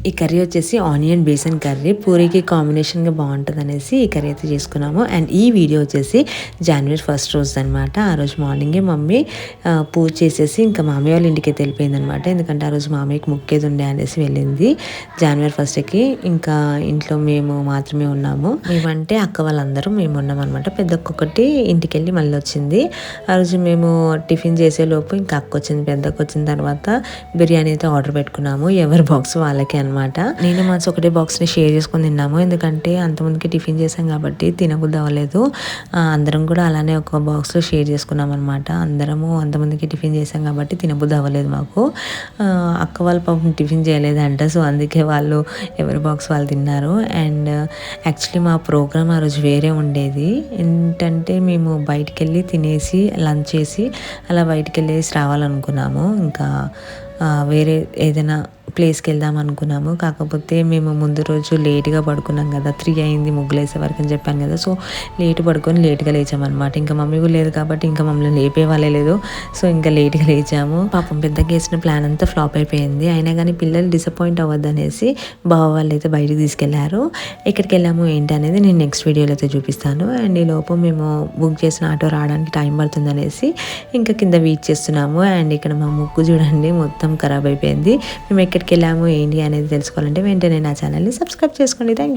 ఈ కర్రీ వచ్చేసి onion besan curry, పూరీకి కాంబినేషన్గా బాగుంటుంది అనేసి ఈ కర్రీ అయితే చేసుకున్నాము. అండ్ ఈ వీడియో వచ్చేసి జనవరి 1 రోజు అనమాట. ఆ రోజు మార్నింగే మమ్మీ పూజ చేసేసి ఇంకా మామయ్య వాళ్ళ ఇంటికి అయితే వెళ్ళిపోయింది అనమాట. ఎందుకంటే ఆ రోజు మామయ్యకి ముక్కేది ఉండే అనేసి వెళ్ళింది. జనవరి 1కి ఇంకా ఇంట్లో మేము మాత్రమే ఉన్నాము. మేమంటే అక్క వాళ్ళందరూ మేము ఉన్నాం అనమాట. పెద్దక్కొక్కటి ఇంటికి వెళ్ళి మళ్ళీ వచ్చింది. ఆ రోజు మేము టిఫిన్ చేసేలోపు ఇంకా అక్క వచ్చింది. పెద్దక్క వచ్చిన తర్వాత బిర్యానీ అయితే ఆర్డర్ పెట్టుకున్నాము. ఎవరి బాక్స్ వాళ్ళకి అనమాట. నేను మాత్రం ఒకటే బాక్స్ని షేర్ చేసుకొని తిన్నాము. ఎందుకంటే అంతమందికి టిఫిన్ చేసాం కాబట్టి తినబుద్ధి అవ్వలేదు. అందరం కూడా అలానే ఒక బాక్స్లో షేర్ చేసుకున్నాం అనమాట. అందరము అంతమందికి టిఫిన్ చేసాం కాబట్టి తినబుద్ధి అవ్వలేదు మాకు. అక్క వాళ్ళు పాపం టిఫిన్ చేయలేదంట. సో అందుకే వాళ్ళు ఎవరి బాక్స్ వాళ్ళు తిన్నారు. అండ్ యాక్చువల్లీ మా ప్రోగ్రామ్ ఆ రోజు వేరే ఉండేది. ఏంటంటే మేము బయటికి వెళ్ళి తినేసి లంచ్ చేసి అలా బయటికి వెళ్ళేసి రావాలనుకున్నాము. ఇంకా వేరే ఏదైనా ప్లేస్కి వెళ్దాం అనుకున్నాము. కాకపోతే మేము ముందు రోజు లేట్గా పడుకున్నాం కదా, 3 అయింది ముగ్గులు వేసే వరకు అని చెప్పాను కదా. సో లేట్ పడుకొని లేట్గా లేచామన్నమాట. ఇంకా మమ్మీ కూడా లేదు కాబట్టి ఇంకా మమ్మల్ని లేపే వాళ్ళే లేదు. సో ఇంకా లేట్గా లేచాము. పాపం పెద్దగా వేసిన ప్లాన్ అంతా ఫ్లాప్ అయిపోయింది. అయినా కానీ పిల్లలు డిసప్పాయింట్ అవ్వద్దు అనేసి బావ వాళ్ళు అయితే బయటికి తీసుకెళ్లారు. ఎక్కడికి వెళ్ళాము ఏంటి అనేది నేను నెక్స్ట్ వీడియోలో అయితే చూపిస్తాను. అండ్ ఈ లోపు మేము బుక్ చేసిన ఆటో రావడానికి టైం పడుతుంది అనేసి ఇంకా కింద వెయిట్ చేస్తున్నాము. అండ్ ఇక్కడ మా ముగ్గు చూడండి మొత్తం ఖరాబ్ అయిపోయింది. మేము ఎక్కడికి వెళ్ళాము ఏంటి అనేది తెలుసుకోవాలంటే వెంటనే నా ఛానల్ని సబ్స్క్రైబ్ చేసుకోండి. Thank you.